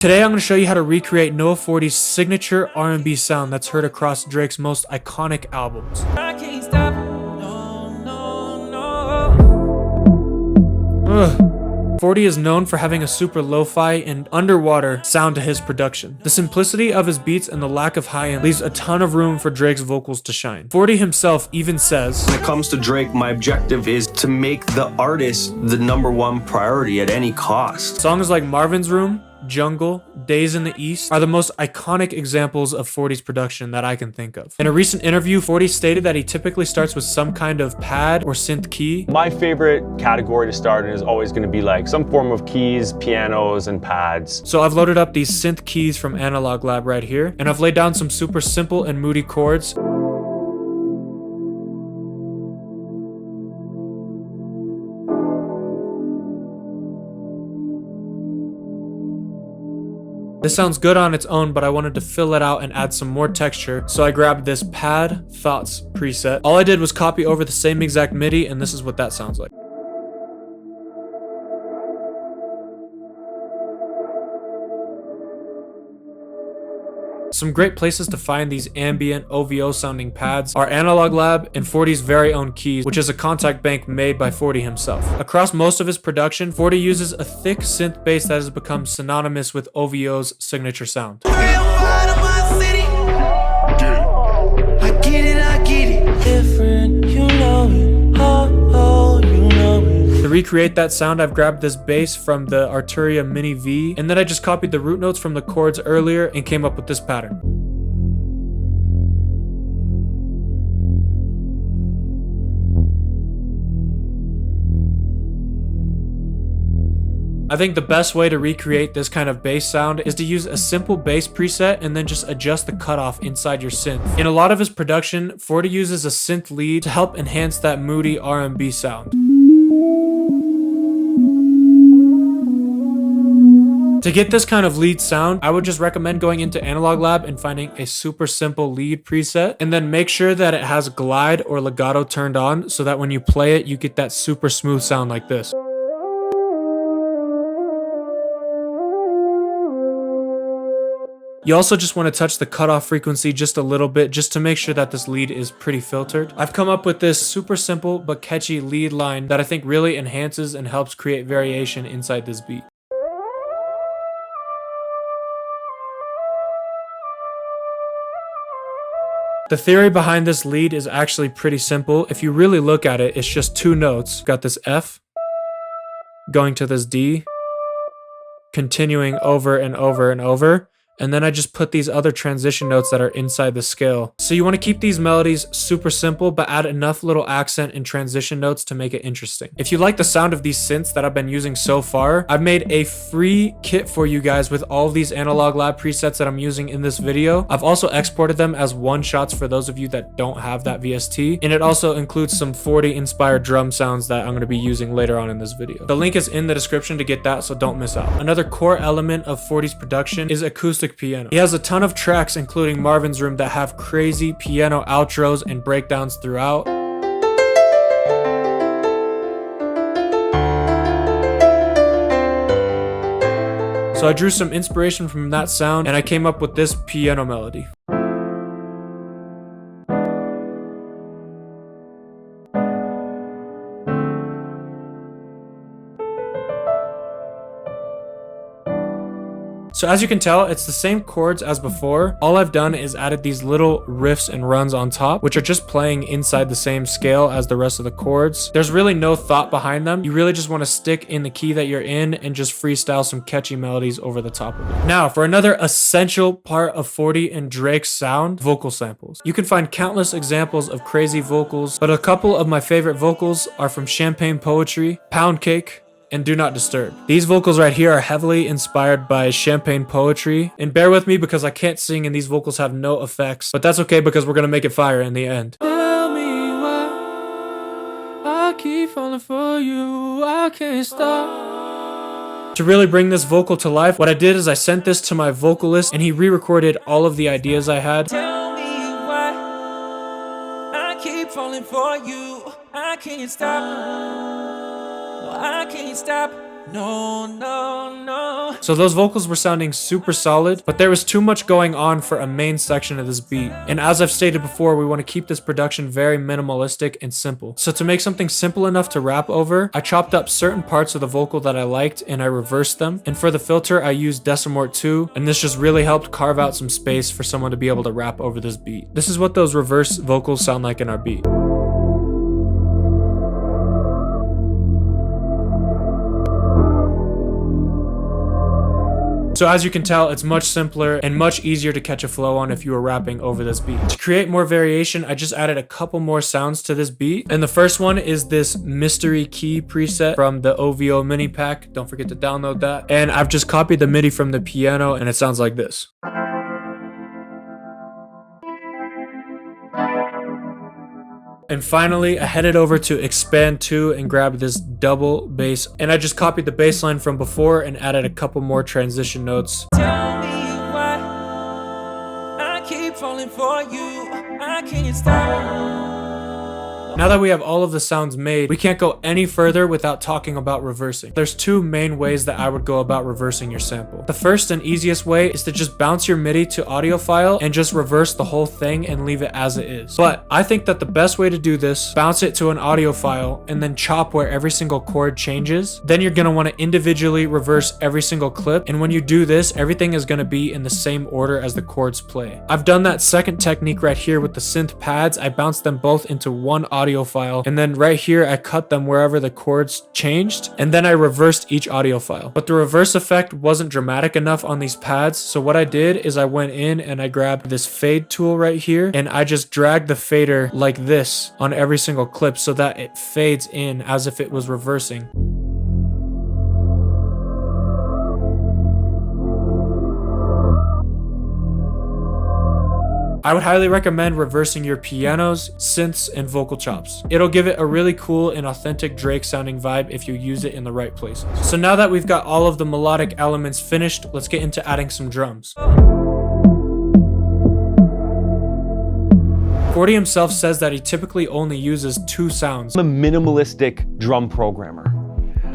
Today I'm going to show you how to recreate Noah 40's signature R&B sound that's heard across Drake's most iconic albums. I can't stop. No, no, no. 40 is known for having a super lo-fi and underwater sound to his production. The simplicity of his beats and the lack of high-end leaves a ton of room for Drake's vocals to shine. 40 himself even says, when it comes to Drake, my objective is to make the artist the #1 priority at any cost. Songs like Marvin's Room, Jungle, Days in the East are the most iconic examples of 40's production that I can think of. In a recent interview, 40 stated that he typically starts with some kind of pad or synth key. My favorite category to start in is always going to be like some form of keys, pianos, and pads. So I've loaded up these synth keys from Analog Lab right here, and I've laid down some super simple and moody chords. This sounds good on its own, but I wanted to fill it out and add some more texture, so I grabbed this Pad Thoughts preset. All I did was copy over the same exact MIDI, and this is what that sounds like. Some great places to find these ambient OVO sounding pads are Analog Lab and 40's very own Keys, which is a contact bank made by 40 himself. Across most of his production, 40 uses a thick synth bass that has become synonymous with OVO's signature sound. To recreate that sound, I've grabbed this bass from the Arturia Mini V, and then I just copied the root notes from the chords earlier and came up with this pattern. I think the best way to recreate this kind of bass sound is to use a simple bass preset and then just adjust the cutoff inside your synth. In a lot of his production, 40 uses a synth lead to help enhance that moody R&B sound. To get this kind of lead sound, I would just recommend going into Analog Lab and finding a super simple lead preset, and then make sure that it has glide or legato turned on so that when you play it, you get that super smooth sound like this. You also just want to touch the cutoff frequency just a little bit just to make sure that this lead is pretty filtered. I've come up with this super simple but catchy lead line that I think really enhances and helps create variation inside this beat. The theory behind this lead is actually pretty simple. If you really look at it, it's just two notes. Got this F, going to this D, continuing over and over and over. And then I just put these other transition notes that are inside the scale. So you want to keep these melodies super simple, but add enough little accent and transition notes to make it interesting. If you like the sound of these synths that I've been using so far, I've made a free kit for you guys with all of these Analog Lab presets that I'm using in this video. I've also exported them as one-shots for those of you that don't have that VST. And it also includes some 40 inspired drum sounds that I'm going to be using later on in this video. The link is in the description to get that, so don't miss out. Another core element of 40's production is acoustic piano. He has a ton of tracks, including Marvin's Room, that have crazy piano outros and breakdowns throughout. So I drew some inspiration from that sound and I came up with this piano melody. So as you can tell, it's the same chords as before. All I've done is added these little riffs and runs on top, which are just playing inside the same scale as the rest of the chords. There's really no thought behind them. You really just want to stick in the key that you're in and just freestyle some catchy melodies over the top of it. Now, for another essential part of 40 and Drake's sound, vocal samples. You can find countless examples of crazy vocals, but a couple of my favorite vocals are from Champagne Poetry, Pound Cake, and Do Not Disturb. These vocals right here are heavily inspired by Champagne Poetry, and bear with me because I can't sing and these vocals have no effects, but that's okay because we're gonna make it fire in the end. Tell me why I keep falling for you, I can't stop. To really bring this vocal to life, what I did is I sent this to my vocalist and he re-recorded all of the ideas I had. Tell me why I keep falling for you. I can't stop. No, I can't stop. No, no, no. So those vocals were sounding super solid, but there was too much going on for a main section of this beat. And as I've stated before, we want to keep this production very minimalistic and simple. So to make something simple enough to rap over, I chopped up certain parts of the vocal that I liked and I reversed them. And for the filter, I used Decimort 2, and this just really helped carve out some space for someone to be able to rap over this beat. This is what those reverse vocals sound like in our beat. So as you can tell, it's much simpler and much easier to catch a flow on if you were rapping over this beat. To create more variation, I just added a couple more sounds to this beat. And the first one is this mystery key preset from the OVO mini pack. Don't forget to download that. And I've just copied the MIDI from the piano and it sounds like this. And finally, I headed over to Expand 2 and grabbed this double bass. And I just copied the bass line from before and added a couple more transition notes. Tell me why I keep falling for you. I can't stop. Now that we have all of the sounds made, we can't go any further without talking about reversing. There's two main ways that I would go about reversing your sample. The first and easiest way is to just bounce your MIDI to audio file and just reverse the whole thing and leave it as it is. But I think that the best way to do this, bounce it to an audio file and then chop where every single chord changes. Then you're gonna want to individually reverse every single clip. And when you do this, everything is gonna be in the same order as the chords play. I've done that second technique right here with the synth pads. I bounced them both into one audio file, and then right here I cut them wherever the chords changed, and then I reversed each audio file. But the reverse effect wasn't dramatic enough on these pads, so what I did is I went in and I grabbed this fade tool right here and I just dragged the fader like this on every single clip so that it fades in as if it was reversing. I would highly recommend reversing your pianos, synths, and vocal chops. It'll give it a really cool and authentic Drake sounding vibe if you use it in the right places. So now that we've got all of the melodic elements finished, let's get into adding some drums. 40 himself says that he typically only uses 2 sounds. I'm a minimalistic drum programmer.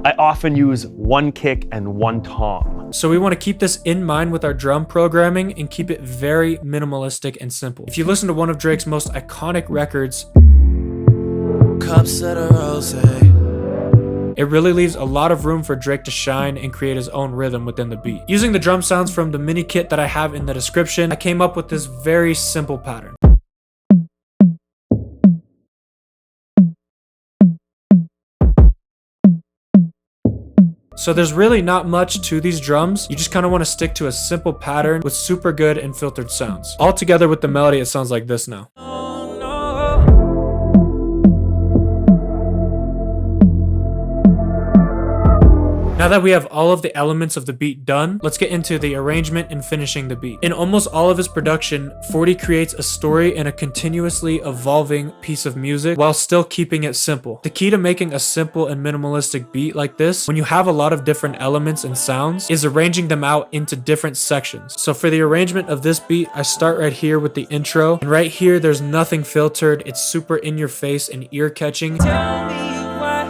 I often use one kick and one tom. So we want to keep this in mind with our drum programming and keep it very minimalistic and simple. If you listen to one of Drake's most iconic records, Cups of the rose. it really leaves a lot of room for Drake to shine and create his own rhythm within the beat. Using the drum sounds from the mini kit that I have in the description, I came up with this very simple pattern. So there's really not much to these drums. You just kind of want to stick to a simple pattern with super good and filtered sounds. All together with the melody, it sounds like this now. Oh, no. Now that we have all of the elements of the beat done, let's get into the arrangement and finishing the beat. In almost all of his production, 40 creates a story and a continuously evolving piece of music while still keeping it simple. The key to making a simple and minimalistic beat like this, when you have a lot of different elements and sounds, is arranging them out into different sections. So for the arrangement of this beat, I start right here with the intro, and right here there's nothing filtered. It's super in your face and ear catching. Tell me why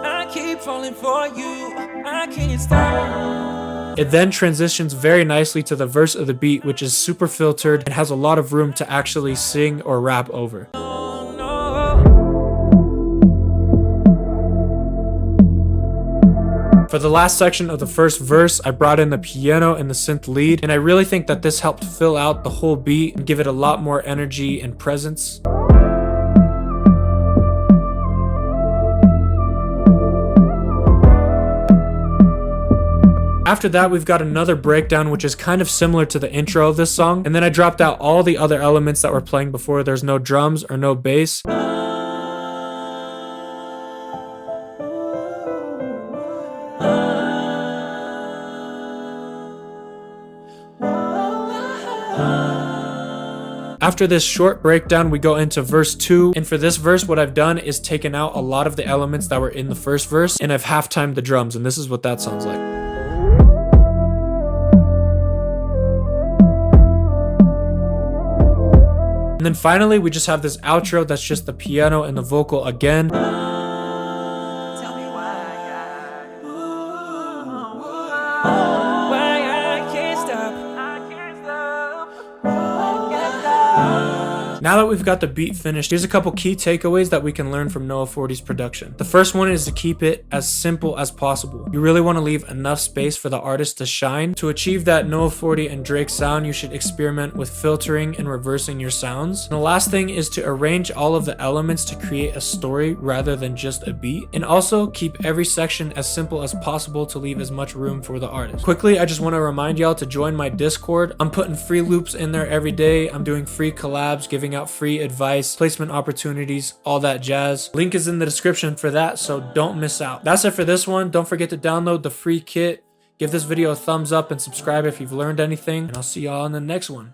I keep falling for you. I can't stop. It then transitions very nicely to the verse of the beat, which is super filtered and has a lot of room to actually sing or rap over. Oh, no. For the last section of the first verse, I brought in the piano and the synth lead, and I really think that this helped fill out the whole beat and give it a lot more energy and presence. After that, we've got another breakdown, which is kind of similar to the intro of this song. And then I dropped out all the other elements that were playing before. There's no drums or no bass. After this short breakdown, we go into verse 2. And for this verse, what I've done is taken out a lot of the elements that were in the first verse, and I've half-timed the drums, and this is what that sounds like. And then finally, we just have this outro that's just the piano and the vocal again. Tell me why Now that we've got the beat finished, here's a couple key takeaways that we can learn from Noah 40's production. The first one is to keep it as simple as possible. You really want to leave enough space for the artist to shine. To achieve that Noah 40 and Drake sound, you should experiment with filtering and reversing your sounds. And the last thing is to arrange all of the elements to create a story rather than just a beat. And also keep every section as simple as possible to leave as much room for the artist. Quickly, I just want to remind y'all to join my Discord. I'm putting free loops in there every day. I'm doing free collabs, giving out free advice, placement opportunities, all that jazz. Link is in the description for that, so don't miss out. That's it for this one. Don't forget to download the free kit. Give this video a thumbs up and subscribe if you've learned anything, and I'll see y'all in the next one.